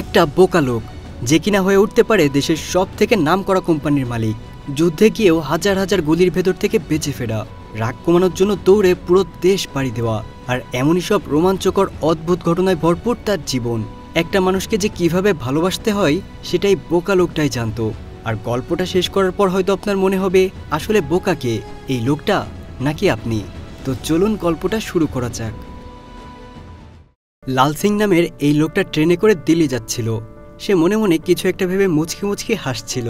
একটা বোকা লোক যে কিনা হয়ে উঠতে পারে দেশের সব থেকে নামকরা কোম্পানির মালিক। যুদ্ধে গিয়েও হাজার হাজার গুলির ভেতর থেকে বেঁচে ফেরা, রাগ কমানোর জন্য দৌড়ে পুরো দেশ পাড়ি দেওয়া, আর এমনই সব রোমাঞ্চকর অদ্ভুত ঘটনায় ভরপুর তার জীবন। একটা মানুষকে যে কিভাবে ভালোবাসতে হয় সেটাই বোকা লোকটাই জানতো। আর গল্পটা শেষ করার পর হয়তো আপনার মনে হবে আসলে বোকা কে, এই লোকটা নাকি আপনি? তো চলুন গল্পটা শুরু করা যাক। লাল সিং নামের এই লোকটা ট্রেনে করে দিল্লি যাচ্ছিল। সে মনে মনে কিছু একটা ভেবে মুচকি মুচকি হাসছিল।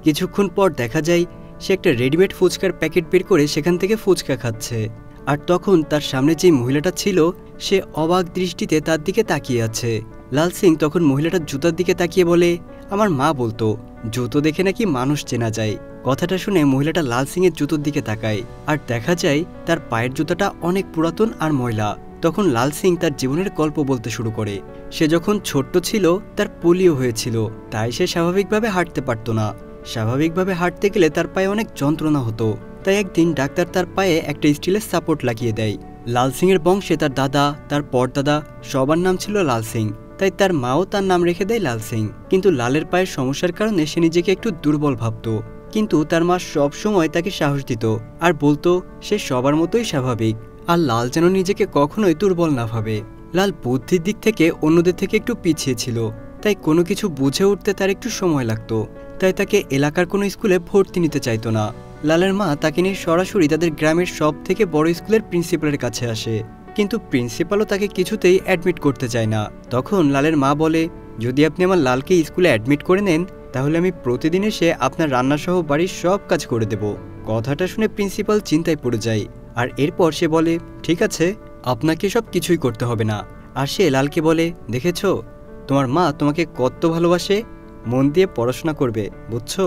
কিছুক্ষণ পর দেখা যায় সে একটা রেডিমেড ফুচকার প্যাকেট বের করে সেখান থেকে ফুচকা খাচ্ছে। আর তখন তার সামনে যে মহিলাটা ছিল সে অবাক দৃষ্টিতে তার দিকে তাকিয়ে আছে। লাল সিং তখন মহিলাটার জুতার দিকে তাকিয়ে বলে, আমার মা বলতো জুতো দেখে নাকি মানুষ চেনা যায়। কথাটা শুনে মহিলাটা লাল সিং এর জুতোর দিকে তাকায় আর দেখা যায় তার পায়ের জুতাটা অনেক পুরাতন আর ময়লা। তখন লাল সিং তার জীবনের গল্প বলতে শুরু করে। সে যখন ছোট্ট ছিল তার পোলিও হয়েছিল, তাই সে স্বাভাবিকভাবে হাঁটতে পারত না। স্বাভাবিকভাবে হাঁটতে গেলে তার পায়ে অনেক যন্ত্রণা হতো। তাই একদিন ডাক্তার তার পায়ে একটা স্টিলের সাপোর্ট লাগিয়ে দেয়। লাল সিং এর বংশে তার দাদা, তার পরদাদা সবার নাম ছিল লাল সিং, তাই তার মাও তার নাম রেখে দেয় লাল সিং। কিন্তু লালের পায়ের সমস্যার কারণে সে নিজেকে একটু দুর্বল ভাবত। কিন্তু তার মা সব সময় তাকে সাহস দিত আর বলতো সে সবার মতোই স্বাভাবিক, আর লাল যেন নিজেকে কখনোই দুর্বল না ভাবে। লাল বুদ্ধির দিক থেকে অন্যদের থেকে একটু পিছিয়ে ছিল, তাই কোনো কিছু বুঝে উঠতে তার একটু সময় লাগতো। তাই তাকে এলাকার কোনো স্কুলে ভর্তি নিতে চাইতো না। লালের মা তাকে নিয়ে সরাসরি তাদের গ্রামের সব থেকে বড় স্কুলের প্রিন্সিপালের কাছে আসে, কিন্তু প্রিন্সিপালও তাকে কিছুতেই অ্যাডমিট করতে চায় না। তখন লালের মা বলে, যদি আপনি আমার লালকে স্কুলে অ্যাডমিট করে নেন তাহলে আমি প্রতিদিন এসে আপনার রান্নাসহ বাড়ির সব কাজ করে দেব। কথাটা শুনে প্রিন্সিপাল চিন্তায় পড়ে যায়, আর এরপর সে বলে, ঠিক আছে, আপনাকে সব কিছুই করতে হবে না। আর সে লালকে বলে, দেখেছো তোমার মা তোমাকে কত ভালোবাসে, মন দিয়ে পড়াশোনা করবে, বুঝছো?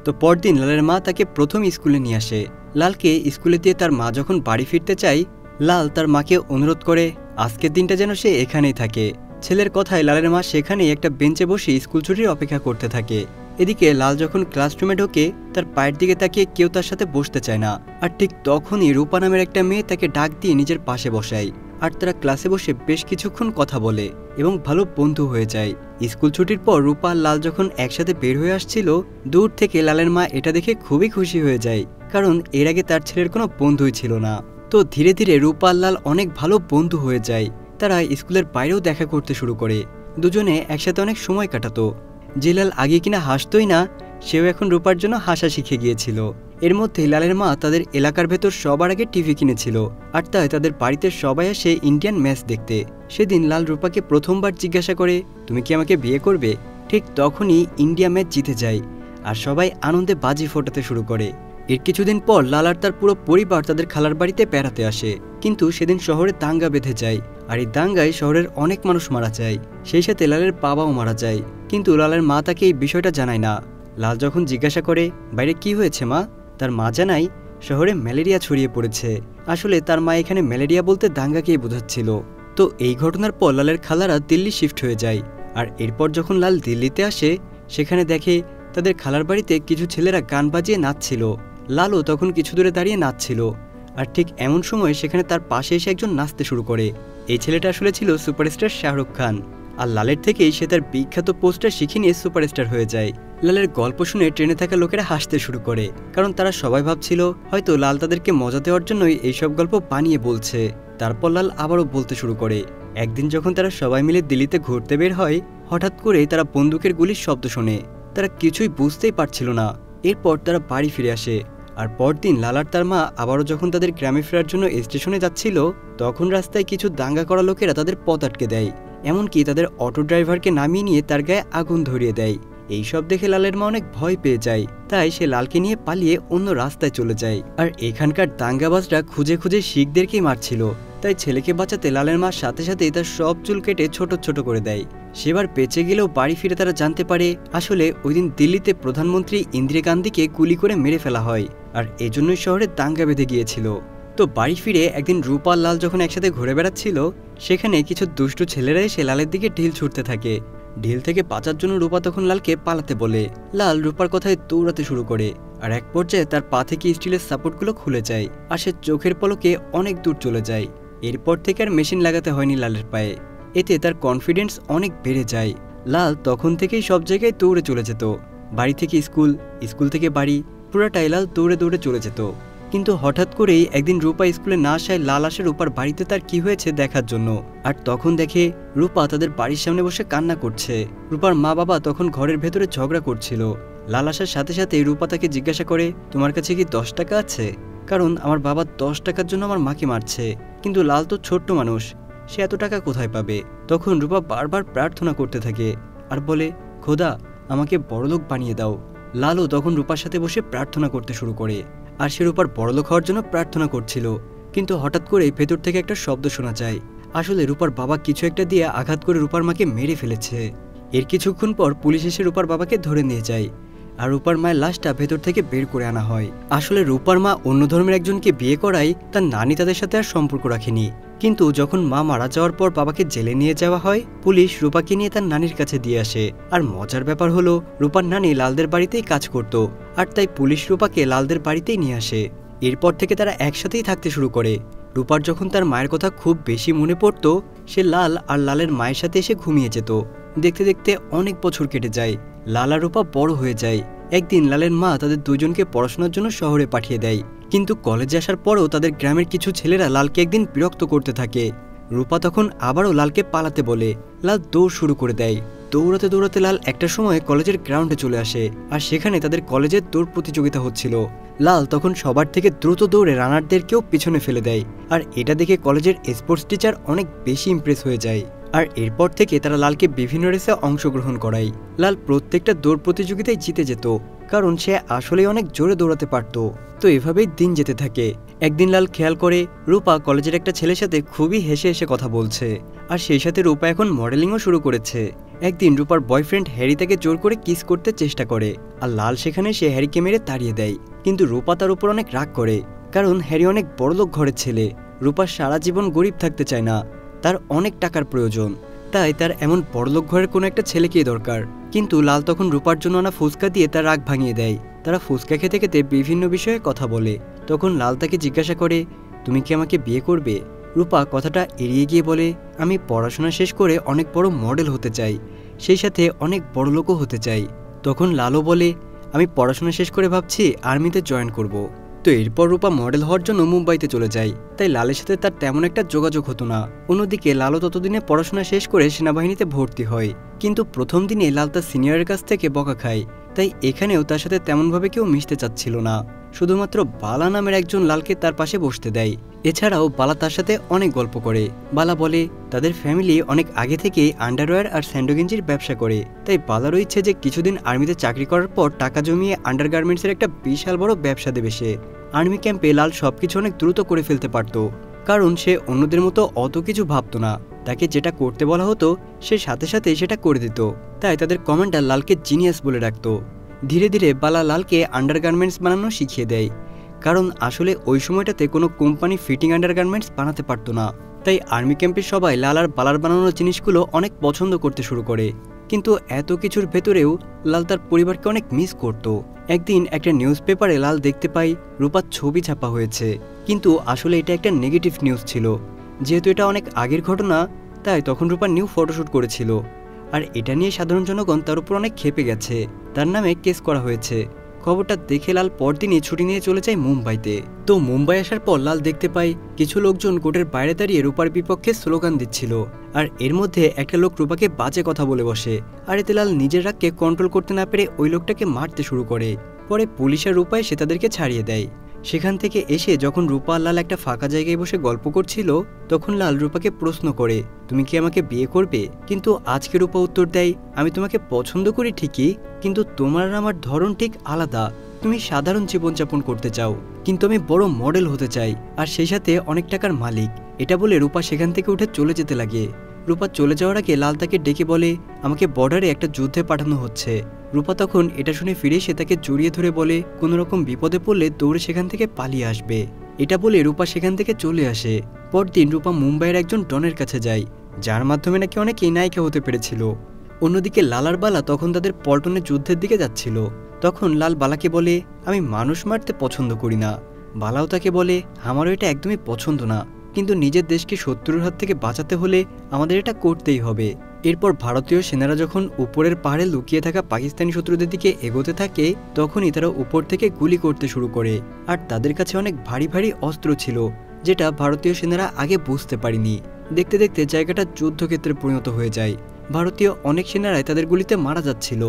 তো পরদিন লালের মা তাকে প্রথম স্কুলে নিয়ে আসে। লালকে স্কুলে দিয়ে তার মা যখন বাড়ি ফিরতে চায়, লাল তার মাকে অনুরোধ করে আজকের দিনটা যেন সে এখানেই থাকে। ছেলের কথায় লালের মা সেখানেই একটা বেঞ্চে বসে স্কুল ছুটির অপেক্ষা করতে থাকে। এদিকে লাল যখন ক্লাসরুমে ঢোকে তার পায়ের দিকে তাকিয়ে কেউ তার সাথে বসতে চায় না। আর ঠিক তখনই রূপা নামের একটা মেয়ে তাকে ডাক দিয়ে নিজের পাশে বসায়, আর তারা ক্লাসে বসে বেশ কিছুক্ষণ কথা বলে এবং ভালো বন্ধু হয়ে যায়। স্কুল ছুটির পর রূপা আর লাল যখন একসাথে বের হয়ে আসছিল, দূর থেকে লালের মা এটা দেখে খুবই খুশি হয়ে যায়, কারণ এর আগে তার ছেলের কোনো বন্ধুই ছিল না। তো ধীরে ধীরে রূপা আর লাল অনেক ভালো বন্ধু হয়ে যায়। তারা স্কুলের বাইরেও দেখা করতে শুরু করে। দুজনে একসাথে অনেক সময় কাটাতো। যে লাল আগে কিনা হাসতই না, সেও এখন রূপার জন্য হাসা শিখে গিয়েছিল। এর মধ্যে লালের মা তাদের এলাকার ভেতর সবার আগে টিভি কিনেছিল, আর তাই তাদের বাড়িতে সবাই আসে ইন্ডিয়ান ম্যাচ দেখতে। সেদিন লাল রূপাকে প্রথমবার জিজ্ঞাসা করে, তুমি কি আমাকে বিয়ে করবে? ঠিক তখনই ইন্ডিয়া ম্যাচ জিতে যায় আর সবাই আনন্দে বাজি ফোটাতে শুরু করে। এর কিছুদিন পর লাল আর তার পুরো পরিবার তাদের খালার বাড়িতে বেড়াতে আসে, কিন্তু সেদিন শহরে দাঙ্গা বেঁধে যায়, আর এই দাঙ্গায় শহরের অনেক মানুষ মারা যায়, সেই সাথে লালের বাবাও মারা যায়। কিন্তু লালের মা তাকে এই বিষয়টা জানায় না। লাল যখন জিজ্ঞাসা করে, বাইরে কি হয়েছে মা, তার মা জানায় শহরে ম্যালেরিয়া ছড়িয়ে পড়েছে। আসলে তার মা এখানে ম্যালেরিয়া বলতে দাঙ্গাকেই বোঝাচ্ছিল। তো এই ঘটনার পর লালের খালারা দিল্লি শিফট হয়ে যায়। আর এরপর যখন লাল দিল্লিতে আসে, সেখানে দেখে তাদের খালার বাড়িতে কিছু ছেলেরা গান বাজিয়ে নাচছিল। লালও তখন কিছু দূরে দাঁড়িয়ে নাচছিল। আর ঠিক এমন সময় সেখানে তার পাশে এসে একজন নাচতে শুরু করে। এই ছেলেটা আসলে ছিল সুপারস্টার শাহরুখ খান। আর লালের থেকেই সে তার বিখ্যাত পোস্টার শিখে নিয়ে সুপারস্টার হয়ে যায়। লালের গল্প শুনে ট্রেনে থাকা লোকেরা হাসতে শুরু করে, কারণ তারা সবাই ভাবছিল হয়তো লাল তাদেরকে মজা দেওয়ার জন্যই এইসব গল্প বানিয়ে বলছে। তারপর লাল আবারও বলতে শুরু করে। একদিন যখন তারা সবাই মিলে দিল্লিতে ঘুরতে বের হয়, হঠাৎ করে তারা বন্দুকের গুলির শব্দ শোনে। তারা কিছুই বুঝতেই পারছিল না। এরপর তারা বাড়ি ফিরে আসে। আর পরদিন লাল আর তার মা আবারও যখন তাদের গ্রামে ফেরার জন্য স্টেশনে যাচ্ছিল, তখন রাস্তায় কিছু দাঙ্গা করা লোকেরা তাদের পথ আটকে দেয়। এমনকি তাদের অটো ড্রাইভারকে নামিয়ে নিয়ে তার গায়ে আগুন ধরিয়ে দেয়। এইসব দেখে লালের মা অনেক ভয় পেয়ে যায়, তাই সে লালকে নিয়ে পালিয়ে অন্য রাস্তায় চলে যায়। আর এখানকার দাঙ্গাবাজরা খুঁজে খুঁজে শিখদেরকেই মারছিল, তাই ছেলেকে বাঁচাতে লালের মা সাথে সাথে তার সব চুল কেটে ছোট ছোট করে দেয়। সেবার বেঁচে গেলেও বাড়ি ফিরে তারা জানতে পারে আসলে ওই দিন দিল্লিতে প্রধানমন্ত্রী ইন্দিরা গান্ধীকে গুলি করে মেরে ফেলা হয়, আর এজন্যই শহরে দাঙ্গা বেঁধে গিয়েছিল। তো বাড়ি ফিরে একদিন রূপা লাল যখন একসাথে ঘুরে বেড়াচ্ছিল, সেখানে কিছু দুষ্টু ছেলেরা এসে লালের দিকে ঢিল ছুটতে থাকে। ঢিল থেকে বাঁচার জন্য রূপা তখন লালকে পালাতে বলে। লাল রূপার কথায় দৌড়াতে শুরু করে, আর এক পর্যায়ে তার পা থেকে স্টিলের সাপোর্টগুলো খুলে যায়, আর সে চোখের পলকে অনেক দূর চলে যায়। এরপর থেকে আর মেশিন লাগাতে হয়নি লালের পায়ে। এতে তার কনফিডেন্স অনেক বেড়ে যায়, লাল তখন থেকেই সব জায়গায় দৌড়ে চলে যেত, বাড়ি থেকে স্কুল, স্কুল থেকে বাড়ি, পুরাটাই লাল দৌড়ে দৌড়ে চলে যেত। কিন্তু হঠাৎ করেই একদিন রূপা স্কুলে না আসায় লাল আসে রূপার বাড়িতে তার কি হয়েছে দেখার জন্য। আর তখন দেখে রূপা তাদের বাড়ির সামনে বসে কান্না করছে। রূপার মা বাবা তখন ঘরের ভেতরে ঝগড়া করছিল। লাল আসার সাথে সাথে রূপা তাকে জিজ্ঞাসা করে, তোমার কাছে কি 10 টাকা আছে? কারণ আমার বাবা 10 টাকার জন্য আমার মাকে মারছে। কিন্তু লাল তো ছোট্ট মানুষ, সে এত টাকা কোথায় পাবে? তখন রূপা বারবার প্রার্থনা করতে থাকে আর বলে, খোদা আমাকে বড়লোক বানিয়ে দাও। লালও তখন রূপার সাথে বসে প্রার্থনা করতে শুরু করে, আর সে রূপার বড়লোক হওয়ার জন্য প্রার্থনা করছিল। কিন্তু হঠাৎ করে ভেতর থেকে একটা শব্দ শোনা যায়। আসলে রূপার বাবা কিছু একটা দিয়ে আঘাত করে রূপার মাকে মেরে ফেলেছে। এর কিছুক্ষণ পর পুলিশ এসে রূপার বাবাকে ধরে নিয়ে যায়, আর রূপার মায়ের লাশটা ভেতর থেকে বের করে আনা হয়। আসলে রূপার মা অন্য ধর্মের একজনকে বিয়ে করায় তার নানি তাদের সাথে আর সম্পর্ক রাখেনি। কিন্তু যখন মা মারা যাওয়ার পর বাবাকে জেলে নিয়ে যাওয়া হয়, পুলিশ রূপাকে নিয়ে তার নানির কাছে দিয়ে আসে। আর মজার ব্যাপার হলো, রূপার নানি লালদের বাড়িতেই কাজ করত, আর তাই পুলিশ রূপাকে লালদের বাড়িতেই নিয়ে আসে। এরপর থেকে তারা একসাথেই থাকতে শুরু করে। রূপার যখন তার মায়ের কথা খুব বেশি মনে পড়ত, সে লাল আর লালের মায়ের সাথে এসে ঘুমিয়ে যেত। দেখতে দেখতে অনেক বছর কেটে যায়। লাল আর রূপা বড় হয়ে যায়। একদিন লালের মা তাদের দুজনকে পড়াশোনার জন্য শহরে পাঠিয়ে দেয়। কিন্তু কলেজে আসার পরেও তাদের গ্রামের কিছু ছেলেরা লালকে একদিন বিরক্ত করতে থাকে। রূপা তখন আবারও লালকে পালাতে বলে। লাল দৌড় শুরু করে দেয়। দৌড়াতে দৌড়াতে লাল একটা সময় কলেজের গ্রাউন্ডে চলে আসে, আর সেখানে তাদের কলেজের দৌড় প্রতিযোগিতা হচ্ছিল। লাল তখন সবার থেকে দ্রুত দৌড়ে রানারদেরকেও পিছনে ফেলে দেয়, আর এটা দেখে কলেজের স্পোর্টস টিচার অনেক বেশি ইমপ্রেস হয়ে যায়। আর এরপর থেকে তারা লালকে বিভিন্ন রেসে অংশগ্রহণ করায়। লাল প্রত্যেকটা দৌড় প্রতিযোগিতায় জিতে যেত, কারণ সে আসলেই অনেক জোরে দৌড়াতে পারত। তো এভাবেই দিন যেতে থাকে। একদিন লাল খেয়াল করে রূপা কলেজের একটা ছেলের সাথে খুবই হেসে হেসে কথা বলছে, আর সেই সাথে রূপা এখন মডেলিংও শুরু করেছে। একদিন রূপার বয়ফ্রেন্ড হ্যারি তাকে জোর করে কিস করতে চেষ্টা করে, আর লাল সেখানে সে হ্যারিকে মেরে তাড়িয়ে দেয়। কিন্তু রূপা তার উপর অনেক রাগ করে, কারণ হ্যারি অনেক বড়লোক ঘরের ছেলে। রূপা সারা জীবন গরিব থাকতে চায় না, তার অনেক টাকার প্রয়োজন, তাই তার এমন বড়লোক ঘরের কোনো একটা ছেলেকেই দরকার। কিন্তু লাল তখন রূপার জন্য আনা ফুচকা দিয়ে তার রাগ ভাঙিয়ে দেয়। তারা ফুচকা খেতে খেতে বিভিন্ন বিষয়ে কথা বলে। তখন লাল তাকে জিজ্ঞাসা করে, তুমি কি আমাকে বিয়ে করবে? রূপা কথাটা এড়িয়ে গিয়ে বলে, আমি পড়াশোনা শেষ করে অনেক বড় মডেল হতে চাই, সেই সাথে অনেক বড়লোকও হতে চাই। তখন লালও বলে, আমি পড়াশোনা শেষ করে ভাবছি আর্মিতে জয়েন করব। তো এরপর রূপা মডেল হওয়ার জন্য মুম্বাইতে চলে যায়, তাই লালের সাথে তার তেমন একটা যোগাযোগ হতো না। অন্যদিকে লালও ততদিনে পড়াশোনা শেষ করে সেনাবাহিনীতে ভর্তি হয়। কিন্তু প্রথম দিনে লাল তার সিনিয়রের কাছ থেকে বকা খায়, তাই এখানেও তার সাথে তেমনভাবে কেউ মিশতে চাচ্ছিল না। শুধুমাত্র বালা নামের একজন লালকে তার পাশে বসতে দেয়। এছাড়াও বালা তার সাথে অনেক গল্প করে। বালা বলে তাদের ফ্যামিলি অনেক আগে থেকেই আন্ডারওয়্যার আর স্যান্ডোগেঞ্জির ব্যবসা করে, তাই বালারও ইচ্ছে যে কিছুদিন আর্মিতে চাকরি করার পর টাকা জমিয়ে আন্ডারগার্মেন্টসের একটা বিশাল বড় ব্যবসা দেবে সে। আর্মি ক্যাম্পে লাল সবকিছু অনেক দ্রুত করে ফেলতে পারত, কারণ সে অন্যদের মতো অত কিছু ভাবতো না। তাকে যেটা করতে বলা হতো সে সাথে সাথে সেটা করে দিত, তাই তাদের কমান্ডার লালকে জিনিয়াস বলে ডাকত। ধীরে ধীরে বালা লালকে আন্ডারগার্মেন্টস বানানো শিখিয়ে দেয়, কারণ আসলে ওই সময়টাতে কোনো কোম্পানি ফিটিং আন্ডারগার্মেন্টস বানাতে পারতো না। তাই আর্মি ক্যাম্পের সবাই লাল আর বালার বানানো জিনিসগুলো অনেক পছন্দ করতে শুরু করে। কিন্তু এত কিছুর ভেতরেও লাল তার পরিবারকে অনেক মিস করত। একদিন একটা নিউজ পেপারে লাল দেখতে পাই রূপার ছবি ছাপা হয়েছে, কিন্তু আসলে এটা একটা নেগেটিভ নিউজ ছিল। যেহেতু এটা অনেক আগের ঘটনা, তাই তখন রূপা নিউ ফটোশ্যুট করেছিল, আর এটা নিয়ে সাধারণ জনগণ তার উপর অনেক ক্ষেপে গেছে। তার নামে কেস করা হয়েছে। খবরটা দেখে লাল পরদিনই ছুটি নিয়ে চলে যায় মুম্বাইতে। তো মুম্বাই আসার পর লাল দেখতে পাই কিছু লোকজন কোর্টের বাইরে দাঁড়িয়ে রূপার বিপক্ষে স্লোগান দিচ্ছিল, আর এর মধ্যে একটা লোক রূপাকে বাজে কথা বলে বসে। আর এতে লাল নিজের রাগকে কন্ট্রোল করতে না পেরে ওই লোকটাকে মারতে শুরু করে। পরে পুলিশ আর রূপা এসে তাদেরকে ছাড়িয়ে দেয়। সেখান থেকে এসে যখন রূপা আর লাল একটা ফাঁকা জায়গায় বসে গল্প করছিল, তখন লাল রূপাকে প্রশ্ন করে, তুমি কি আমাকে বিয়ে করবে? কিন্তু আজকে রূপা উত্তর দেয়, আমি তোমাকে পছন্দ করি ঠিকই, কিন্তু তোমার আর আমার ধরন ঠিক আলাদা। তুমি সাধারণ জীবনযাপন করতে চাও, কিন্তু আমি বড় মডেল হতে চাই, আর সেই সাথে অনেক টাকার মালিক। এটা বলে রূপা সেখান থেকে উঠে চলে যেতে লাগে। রূপা চলে যাওয়ার আগে লাল তাকে ডেকে বলে, আমাকে বর্ডারে একটা যুদ্ধে পাঠানো হচ্ছে। রূপা তখন এটা শুনে ফিরে সে তাকে জড়িয়ে ধরে বলে, কোনো রকম বিপদে পড়লে দৌড়ে সেখান থেকে পালিয়ে আসবে। এটা বলে রূপা সেখান থেকে চলে আসে। পরদিন রূপা মুম্বাইয়ের একজন ডনের কাছে যায়, যার মাধ্যমে নাকি অনেকেই নায়িকা হতে পেরেছিল। অন্যদিকে লাল আর বালা তখন তাদের পল্টনের যুদ্ধের দিকে যাচ্ছিল। তখন লাল বালাকে বলে, আমি মানুষ মারতে পছন্দ করি না। বালাও তাকে বলে, আমারও এটা একদমই পছন্দ না। কিন্তু নিজের দেশকে শত্রুর হাত থেকে বাঁচাতে হলে আমাদের এটা করতেই হবে। এরপর ভারতীয় সেনারা যখন উপরের পাহাড়ে লুকিয়ে থাকা পাকিস্তানি শত্রুদের দিকে এগোতে থাকে তখনই তারা উপর থেকে গুলি করতে শুরু করে। আর তাদের কাছে অনেক ভারী ভারী অস্ত্র ছিল, যেটা ভারতীয় সেনারা আগে বুঝতে পারেনি। দেখতে দেখতে জায়গাটা যুদ্ধক্ষেত্রে পরিণত হয়ে যায়। ভারতীয় অনেক সেনারাই তাদের গুলিতে মারা যাচ্ছিল।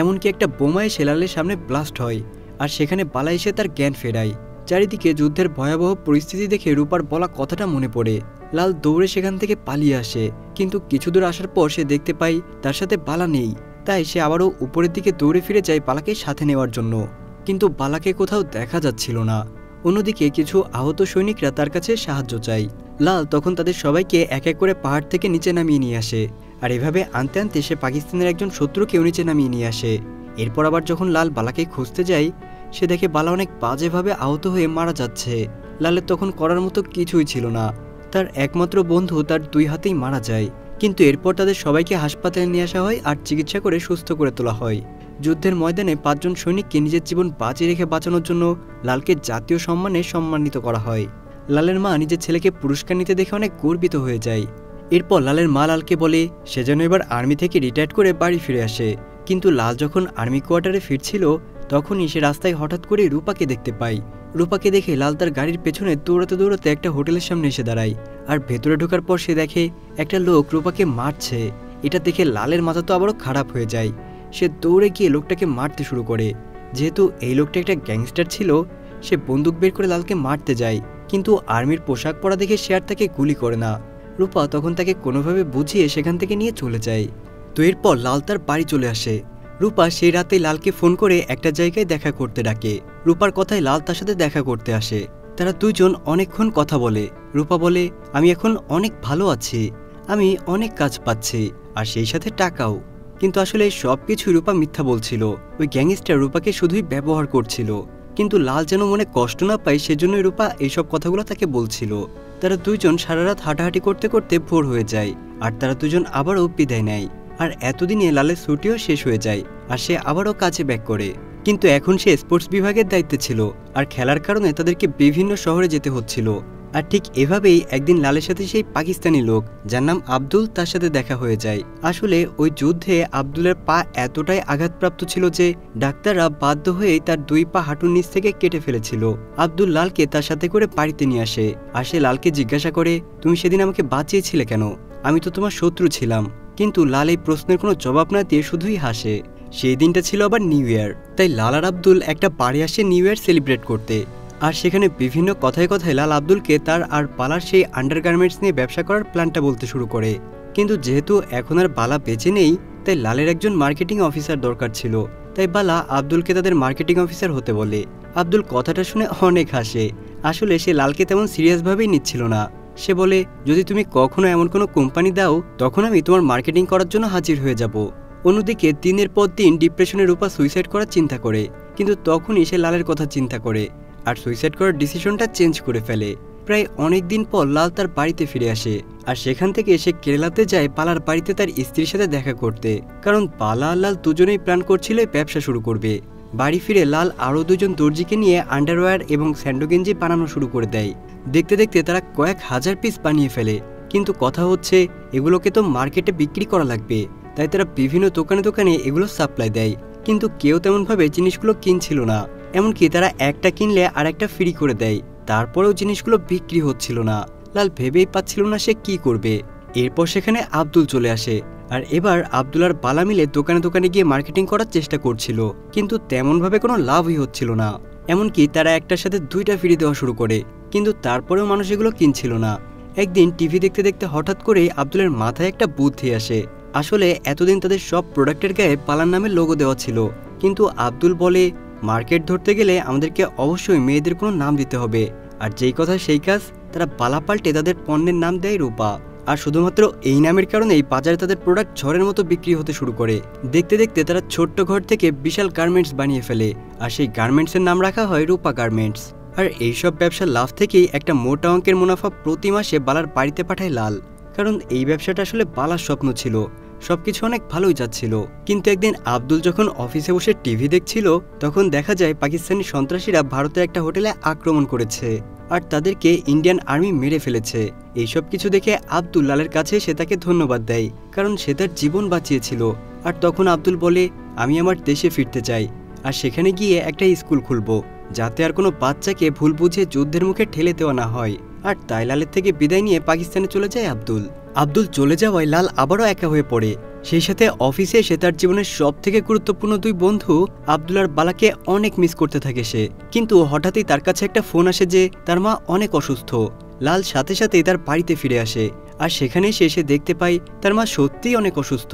এমনকি একটা বোমা এসে লালের সামনে ব্লাস্ট হয়, আর সেখানে বালা এসে তার জ্ঞান ফেরায়। চারিদিকে যুদ্ধের ভয়াবহ পরিস্থিতি দেখে রূপার বলা কথাটা মনে পড়ে। লাল দৌড়ে সেখান থেকে পালিয়ে আসে, কিন্তু কিছু দূর আসার পর সে দেখতে পায় তার সাথে বালা নেই। তাই সে আবারও উপরের দিকে দৌড়ে ফিরে যায় বালাকে সাথে নেওয়ার জন্য, কিন্তু বালাকে কোথাও দেখা যাচ্ছিল না। অন্যদিকে কিছু আহত সৈনিকরা তার কাছে সাহায্য চায়। লাল তখন তাদের সবাইকে এক এক করে পাহাড় থেকে নিচে নামিয়ে নিয়ে আসে, আর এভাবে আনতে আনতে সে পাকিস্তানের একজন শত্রুকেও নিচে নামিয়ে নিয়ে আসে। এরপর আবার যখন লাল বালাকে খুঁজতে যায়, সে দেখে বালা অনেক বাজেভাবে আহত হয়ে মারা যাচ্ছে। লালের তখন করার মতো কিছুই ছিল না। তার একমাত্র বন্ধু তার 2 হাতেই মারা যায়। কিন্তু এরপর তাদের সবাইকে হাসপাতালে নিয়ে আসা হয় আর চিকিৎসা করে সুস্থ করে তোলা হয়। যুদ্ধের ময়দানে 5 জন সৈনিককে নিজের জীবন বাজি রেখে বাঁচানোর জন্য লালকে জাতীয় সম্মানে সম্মানিত করা হয়। লালের মা নিজের ছেলেকে পুরস্কার নিতে দেখে অনেক গর্বিত হয়ে যায়। এরপর লালের মা লালকে বলে সে যেন এবার আর্মি থেকে রিটায়ার করে বাড়ি ফিরে আসে। কিন্তু লাল যখন আর্মি কোয়ার্টারে ফিরছিল তখনই সে রাস্তায় হঠাৎ করে রূপাকে দেখতে পায়। রূপাকে দেখে লাল তার গাড়ির পেছনে দৌড়াতে দৌড়াতে একটা হোটেলের সামনে এসে দাঁড়ায়। আর ভেতরে ঢোকার পর সে দেখে একটা লোক রূপাকে মারছে। এটা দেখে লালের মাথা তো আবারও খারাপ হয়ে যায়। সে দৌড়ে গিয়ে লোকটাকে মারতে শুরু করে। যেহেতু এই লোকটা একটা গ্যাংস্টার ছিল, সে বন্দুক বের করে লালকে মারতে যায়, কিন্তু আর্মির পোশাক পরা দেখে সে আর তাকে গুলি করে না। রূপা তখন তাকে কোনোভাবে বুঝিয়ে সেখান থেকে নিয়ে চলে যায়। তো এরপর লাল তার বাড়ি চলে আসে। রূপা সেই রাতে লালকে ফোন করে একটা জায়গায় দেখা করতে ডাকে। রূপার কথায় লাল তার সাথে দেখা করতে আসে। তারা দুজন অনেকক্ষণ কথা বলে। রূপা বলে, আমি এখন অনেক ভালো আছি, আমি অনেক কাজ পাচ্ছি, আর সেই সাথে টাকাও। কিন্তু আসলে সব কিছু রূপা মিথ্যা বলছিল। ওই গ্যাংস্টার রূপাকে শুধুই ব্যবহার করছিল। কিন্তু লাল যেন মনে কষ্ট না পায় সেজন্যই রূপা এইসব কথাগুলো তাকে বলছিল। তারা দুইজন সারা রাত হাঁটাহাঁটি করতে করতে ভোর হয়ে যায়, আর তারা দুজন আবারও বিদায় নেয়। আর এতদিনে লালের ছুটিও শেষ হয়ে যায়, আর সে আবারও কাজে ব্যাক করে। কিন্তু এখন সে স্পোর্টস বিভাগের দায়িত্বে ছিল, আর খেলার কারণে তাদেরকে বিভিন্ন শহরে যেতে হচ্ছিল। আর ঠিক এভাবেই একদিন লালের সাথে সেই পাকিস্তানি লোক যার নাম আব্দুল, তার সাথে দেখা হয়ে যায়। আসলে ওই যুদ্ধে আব্দুলের পা এতটাই আঘাতপ্রাপ্ত ছিল যে ডাক্তাররা বাধ্য হয়েই তার 2 পা হাঁটুর নিচ থেকে কেটে ফেলেছিল। আব্দুল লালকে তার সাথে করে বাড়িতে নিয়ে আসে, আর সে লালকে জিজ্ঞাসা করে, তুমি সেদিন আমাকে বাঁচিয়েছিলে কেন? আমি তো তোমার শত্রু ছিলাম। কিন্তু লাল এই প্রশ্নের কোনো জবাব না দিয়ে শুধুই হাসে। সেই দিনটা ছিল আবার নিউ ইয়ার, তাই লাল আর আব্দুল একটা বাড়ি আসে নিউ ইয়ার সেলিব্রেট করতে। আর সেখানে বিভিন্ন কথায় কথায় লাল আব্দুলকে তার আর বালার সেই আন্ডারগার্মেন্টস নিয়ে ব্যবসা করার প্ল্যানটা বলতে শুরু করে। কিন্তু যেহেতু এখন আর বালা বেঁচে নেই, তাই লালের একজন মার্কেটিং অফিসার দরকার ছিল। তাই বালা আব্দুলকে তাদের মার্কেটিং অফিসার হতে বলে। আব্দুল কথাটা শুনে অনেক হাসে। আসলে সে লালকে তেমন সিরিয়াসভাবেই নিচ্ছিল না। সে বলে, যদি তুমি কখনো এমন কোনো কোম্পানি দাও তখন আমি তোমার মার্কেটিং করার জন্য হাজির হয়ে যাব। অন্যদিকে দিনের পর দিন ডিপ্রেশনের রূপা সুইসাইড করার চিন্তা করে, কিন্তু তখনই সে লালের কথা চিন্তা করে আর সুইসাইড করার ডিসিশনটা চেঞ্জ করে ফেলে। প্রায় অনেক দিন পর লাল তার বাড়িতে ফিরে আসে, আর সেখান থেকে সে কেরালাতে যায় বালার বাড়িতে তার স্ত্রীর সাথে দেখা করতে। কারণ বালা আর লাল দুজনেই প্ল্যান করছিল ব্যবসা শুরু করবে। বাড়ি ফিরে লাল আরও 2 জন দর্জিকে নিয়ে আন্ডারওয়্যার এবং স্যান্ডো গেঞ্জি বানানো শুরু করে দেয়। দেখতে দেখতে তারা কয়েক হাজার পিস বানিয়ে ফেলে। কিন্তু কথা হচ্ছে এগুলোকে তো মার্কেটে বিক্রি করা লাগবে, তাই তারা বিভিন্ন দোকানে দোকানে এগুলো সাপ্লাই দেয়। কিন্তু কেউ তেমনভাবে জিনিসগুলো কিনছিল না। এমনকি তারা একটা কিনলে আর একটা ফ্রি করে দেয়, তারপরেও জিনিসগুলো বিক্রি হচ্ছিল না। লাল ভেবেই পাচ্ছিল না সে কি করবে। এরপর সেখানে আব্দুল চলে আসে, আর এবার আব্দুল আর বালা মিলে দোকানে দোকানে গিয়ে মার্কেটিং করার চেষ্টা করছিল, কিন্তু তেমনভাবে কোনো লাভই হচ্ছিল না। এমনকি তারা একটার সাথে 2টা ফ্রি দেওয়া শুরু করে, কিন্তু তারপরেও মানুষ এগুলো কিনছিল না। একদিন টিভি দেখতে দেখতে হঠাৎ করে আব্দুলের মাথায় একটা বুদ্ধি আসে। আসলে এতদিন তাদের সব প্রোডাক্টের গায়ে বালার নামে লোগো দেওয়া ছিল, কিন্তু আব্দুল বলে, মার্কেট ধরতে গেলে আমাদেরকে অবশ্যই মেয়েদের কোনো নাম দিতে হবে। আর যেই কথা সেই কাজ, তারা বালা পাল্টে তাদের পণ্যের নাম দেয় রূপা। আর শুধুমাত্র এই নামের কারণেই বাজারে তাদের প্রোডাক্ট ঝড়ের মতো বিক্রি হতে শুরু করে। দেখতে দেখতে তারা ছোট্ট ঘর থেকে বিশাল গার্মেন্টস বানিয়ে ফেলে, আর সেই গার্মেন্টসের নাম রাখা হয় রূপা গার্মেন্টস। আর এইসব ব্যবসার লাভ থেকেই একটা মোটা অঙ্কের মুনাফা প্রতি মাসে বালার বাড়িতে পাঠায় লাল। কারণ এই ব্যবসাটা আসলে বালার স্বপ্ন ছিল। সবকিছু অনেক ভালোই যাচ্ছিল। কিন্তু একদিন আব্দুল যখন অফিসে বসে টিভি দেখছিল তখন দেখা যায় পাকিস্তানি সন্ত্রাসীরা ভারতের একটা হোটেলে আক্রমণ করেছে। আর তাদেরকে ইন্ডিয়ান আর্মি মেরে ফেলেছে। এইসব কিছু দেখে আব্দুল লালের কাছে সে তাকে ধন্যবাদ দেয়, কারণ সে তার জীবন বাঁচিয়েছিল। আর তখন আব্দুল বলে, আমি আমার দেশে ফিরতে চাই, আর সেখানে গিয়ে একটা স্কুল খুলব, যাতে আর কোনো বাচ্চাকে ভুল বুঝে যুদ্ধের মুখে ঠেলে দেওয়া না হয়। আর তাই লালের থেকে বিদায় নিয়ে পাকিস্তানে চলে যায় আব্দুল। আব্দুল চলে যাওয়ায় লাল আবারও একা হয়ে পড়ে। সেই সাথে অফিসে সে তার জীবনের সব থেকে গুরুত্বপূর্ণ দুই বন্ধু আব্দুল আর বালাকে অনেক মিস করতে থাকে সে। কিন্তু হঠাৎই তার কাছে একটা ফোন আসে যে তার মা অনেক অসুস্থ। লাল সাথে সাথেই তার বাড়িতে ফিরে আসে, আর সেখানে সে এসে দেখতে পায় তার মা সত্যিই অনেক অসুস্থ,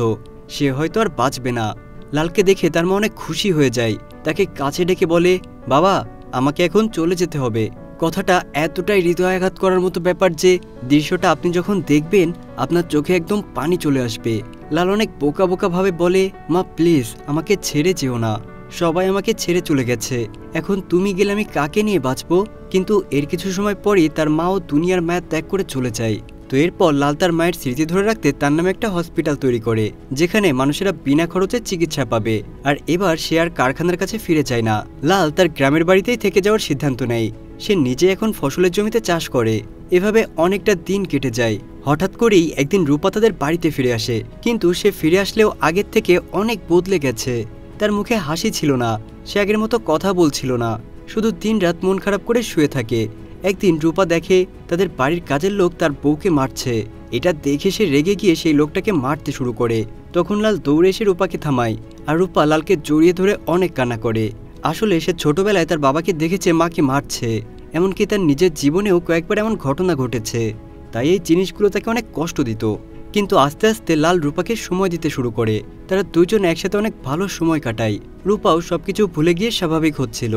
সে হয়তো আর বাঁচবে না। লালকে দেখে তার মা অনেক খুশি হয়ে যায়, তাকে কাছে ডেকে বলে, বাবা আমাকে এখন চলে যেতে হবে। কথাটা এতটাই হৃদয়াঘাত করার মতো ব্যাপার যে দৃশ্যটা আপনি যখন দেখবেন আপনার চোখে একদম পানি চলে আসবে। লাল অনেক বোকা বোকা ভাবে বলে, মা প্লিজ আমাকে ছেড়ে যেও না, সবাই আমাকে ছেড়ে চলে গেছে, এখন তুমি গেলে আমি কাকে নিয়ে বাঁচবো। কিন্তু এর কিছু সময় পরই তার মাও দুনিয়ার মায়া ত্যাগ করে চলে যায়। তো এরপর লাল তার মায়ের স্মৃতি ধরে রাখতে তার নামে একটা হসপিটাল তৈরি করে, যেখানে মানুষেরা বিনা খরচে চিকিৎসা পাবে। আর এবার সে আর কারখানার কাছে ফিরে যায় না। লাল তার গ্রামের বাড়িতেই থেকে যাওয়ার সিদ্ধান্ত নেয়। সে নিজে এখন ফসলের জমিতে চাষ করে। এভাবে অনেকটা দিন কেটে যায়। হঠাৎ করেই একদিন রূপা তাদের বাড়িতে ফিরে আসে, কিন্তু সে ফিরে আসলেও আগের থেকে অনেক বদলে গেছে। তার মুখে হাসি ছিল না, সে আগের মতো কথা বলছিল না, শুধু দিনরাত মন খারাপ করে শুয়ে থাকে। একদিন রূপা দেখে তাদের বাড়ির কাজের লোক তার বউকে মারছে। এটা দেখে সে রেগে গিয়ে সেই লোকটাকে মারতে শুরু করে। তখন লাল দৌড়ে এসে রূপাকে থামায়, আর রূপা লালকে জড়িয়ে ধরে অনেক কান্না করে। আসলে সে ছোটবেলায় তার বাবাকে দেখেছে মাকে মারছে, এমনকি তার নিজের জীবনেও কয়েকবার এমন ঘটনা ঘটেছে, তাই এই জিনিসগুলো তাকে অনেক কষ্ট দিত। কিন্তু আস্তে আস্তে লাল রূপাকে সময় দিতে শুরু করে। তারা দুজন একসাথে অনেক ভালো সময় কাটায়। রূপাও সবকিছু ভুলে গিয়ে স্বাভাবিক হচ্ছিল।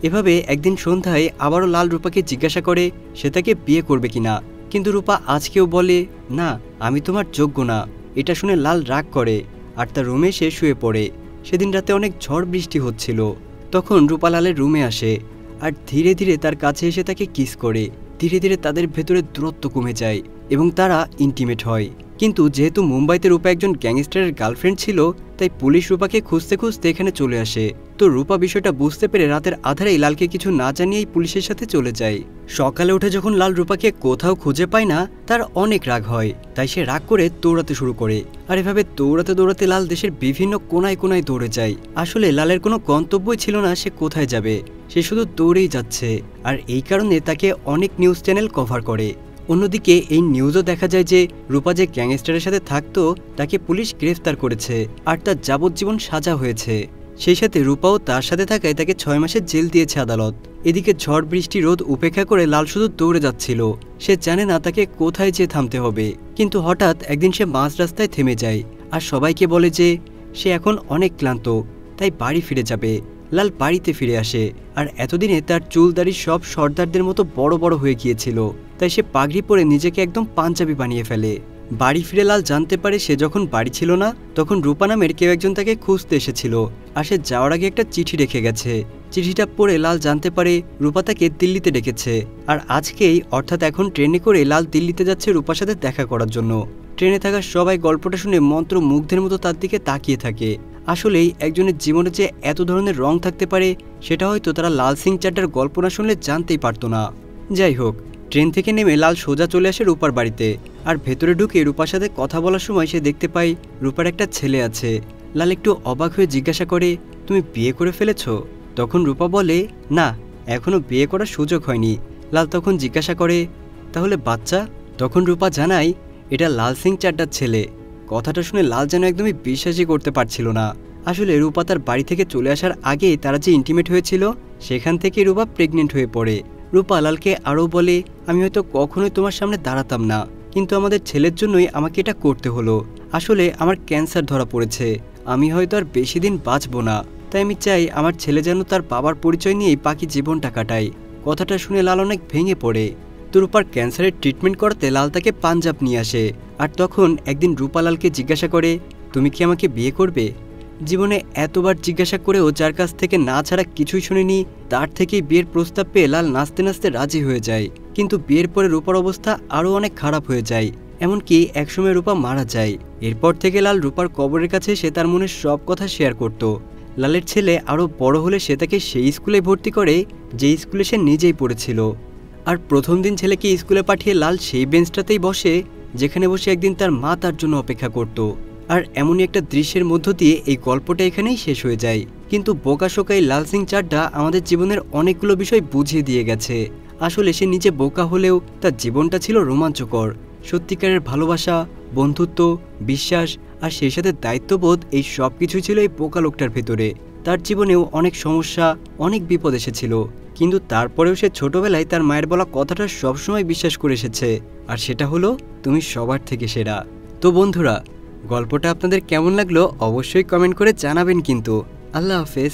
এভাবে একদিন সন্ধ্যায় আবারও লাল রূপাকে জিজ্ঞাসা করে সে তাকে বিয়ে করবে কিনা, কিন্তু রূপা আজকেও বলে, না আমি তোমার যোগ্য না। এটা শুনে লাল রাগ করে আর তার রুমে এসে শুয়ে পড়ে। সেদিন রাতে অনেক ঝড় বৃষ্টি হচ্ছিল। তখন রূপা লালের রুমে আসে আর ধীরে ধীরে তার কাছে এসে তাকে কিস করে। ধীরে ধীরে তাদের ভেতরে দূরত্ব কমে যায় এবং তারা ইন্টিমেট হয়। কিন্তু যেহেতু মুম্বাইতে রূপা একজন গ্যাংস্টারের গার্লফ্রেন্ড ছিল, তাই পুলিশ রূপাকে খুঁজতে খুঁজতে এখানে চলে আসে। তো রূপা বিষয়টা বুঝতে পেরে রাতের আধারেই লালকে কিছু না জানিয়েই পুলিশের সাথে চলে যায়। সকালে উঠে যখন লাল রূপাকে কোথাও খুঁজে পায় না, তার অনেক রাগ হয়। তাই সে রাগ করে দৌড়াতে শুরু করে। আর এভাবে দৌড়াতে দৌড়াতে লাল দেশের বিভিন্ন কোনায় কোনায় দৌড়ে যায়। আসলে লালের কোনো গন্তব্যই ছিল না সে কোথায় যাবে, সে শুধু দৌড়েই যাচ্ছে। আর এই কারণে তাকে অনেক নিউজ চ্যানেল কভার করে। অন্যদিকে এই নিউজও দেখা যায় যে রূপা যে গ্যাংস্টারের সাথে থাকতো তাকে পুলিশ গ্রেফতার করেছে আর তার যাবজ্জীবন সাজা হয়েছে। সেই সাথে রূপাও তার সাথে থাকায় তাকে 6 মাসের জেল দিয়েছে আদালত। এদিকে ঝড় বৃষ্টি রোদ উপেক্ষা করে লাল শুধু দৌড়ে যাচ্ছিল। সে জানে না তাকে কোথায় যেয়ে থামতে হবে। কিন্তু হঠাৎ একদিন সে মাঝ রাস্তায় থেমে যায় আর সবাইকে বলে যে সে এখন অনেক ক্লান্ত, তাই বাড়ি ফিরে যাবে। লাল বাড়িতে ফিরে আসে আর এতদিনে তার চুল দাড়ি সব সর্দারদের মতো বড় বড় হয়ে গিয়েছিল, তাই সে পাগড়ি পরে নিজেকে একদম পাঞ্জাবি বানিয়ে ফেলে। বাড়ি ফিরে লাল জানতে পারে সে যখন বাড়ি ছিল না তখন রূপা নামের কেউ একজন তাকে খুঁজতে এসেছিল আর সে যাওয়ার আগে একটা চিঠি রেখে গেছে। চিঠিটা পড়ে লাল জানতে পারে রূপা তাকে দিল্লিতে ডেকেছে। আর আজকেই অর্থাৎ এখন ট্রেনে করে লাল দিল্লিতে যাচ্ছে রূপার সাথে দেখা করার জন্য। ট্রেনে থাকা সবাই গল্পটা শুনে মন্ত্রমুগ্ধের মতো তার দিকে তাকিয়ে থাকে। আসলেই একজনের জীবনে যে এত ধরনের রং থাকতে পারে সেটা হয়তো তারা লাল সিং চাড্ডার গল্প না শুনলে জানতেই পারতো না। যাই হোক, ট্রেন থেকে নেমে লাল সোজা চলে আসে রূপার বাড়িতে। আর ভেতরে ঢুকে রূপার সাথে কথা বলার সময় সে দেখতে পায় রূপার একটা ছেলে আছে। লাল একটু অবাক হয়ে জিজ্ঞাসা করে, তুমি বিয়ে করে ফেলেছো? তখন রূপা বলে, না এখনো বিয়ে করার সুযোগ হয়নি। লাল তখন জিজ্ঞাসা করে, তাহলে বাচ্চা? তখন রূপা জানায় এটা লাল সিং চাড্ডার ছেলে। কথাটা শুনে লাল যেন একদমই বিশ্বাসই করতে পারছিল না। আসলে রূপা তার বাড়ি থেকে চলে আসার আগেই তারা যে ইন্টিমেট হয়েছিল সেখান থেকে রূপা প্রেগনেন্ট হয়ে পড়ে। রূপা লালকে আরও বলে, আমি হয়তো কখনোই তোমার সামনে দাঁড়াতাম না, কিন্তু আমাদের ছেলের জন্যই আমাকে এটা করতে হলো। আসলে আমার ক্যান্সার ধরা পড়েছে, আমি হয়তো আর বেশি দিন বাঁচবো না, তাই আমি চাই আমার ছেলে যেন তার বাবার পরিচয় নিয়েই বাকি জীবনটা কাটায়। কথাটা শুনে লাল অনেক ভেঙে পড়ে। তো রূপার ক্যান্সারের ট্রিটমেন্ট করাতে লাল তাকে পাঞ্জাব নিয়ে আসে। আর তখন একদিন রূপা লালকে জিজ্ঞাসা করে, তুমি কি আমাকে বিয়ে করবে? জীবনে এতবার জিজ্ঞাসা করেও যার কাছ থেকে না ছাড়া কিছুই শুনিনি, তার থেকেই বিয়ের প্রস্তাব পেয়ে লাল নাচতে নাচতে রাজি হয়ে যায়। কিন্তু বিয়ের পরে রূপার অবস্থা আরও অনেক খারাপ হয়ে যায়, এমনকি একসময় রূপা মারা যায়। এরপর থেকে লাল রূপার কবরের কাছে সে তার মনের সব কথা শেয়ার করত। লালের ছেলে আরও বড় হলে সে তাকে সেই স্কুলে ভর্তি করে যে স্কুলে সে নিজেই পড়েছিল। আর প্রথম দিন ছেলেকে স্কুলে পাঠিয়ে লাল সেই বেঞ্চটাতেই বসে যেখানে বসে একদিন তার মা তার জন্য অপেক্ষা করত। আর এমনই একটা দৃশ্যের মধ্য দিয়ে এই গল্পটা এখানেই শেষ হয়ে যায়। কিন্তু বোকাশোকা এই লাল সিং চাড্ডা আমাদের জীবনের অনেকগুলো বিষয় বুঝিয়ে দিয়ে গেছে। আসলে সে নিজে বোকা হলেও তার জীবনটা ছিল রোমাঞ্চকর। সত্যিকারের ভালোবাসা, বন্ধুত্ব, বিশ্বাস আর সেই সাথে দায়িত্ববোধ এই সব কিছুই ছিল এই বোকা লোকটার ভেতরে। তার জীবনেও অনেক সমস্যা, অনেক বিপদ এসেছিল, কিন্তু তারপরেও সে ছোটবেলায় তার মায়ের বলা কথাটা সবসময় বিশ্বাস করে এসেছে, আর সেটা হলো তুমি সবার থেকে সেরা। তো বন্ধুরা, গল্পটা আপনাদের কেমন লাগলো অবশ্যই কমেন্ট করে জানাবেন কিন্তু। আল্লাহ হাফেজ।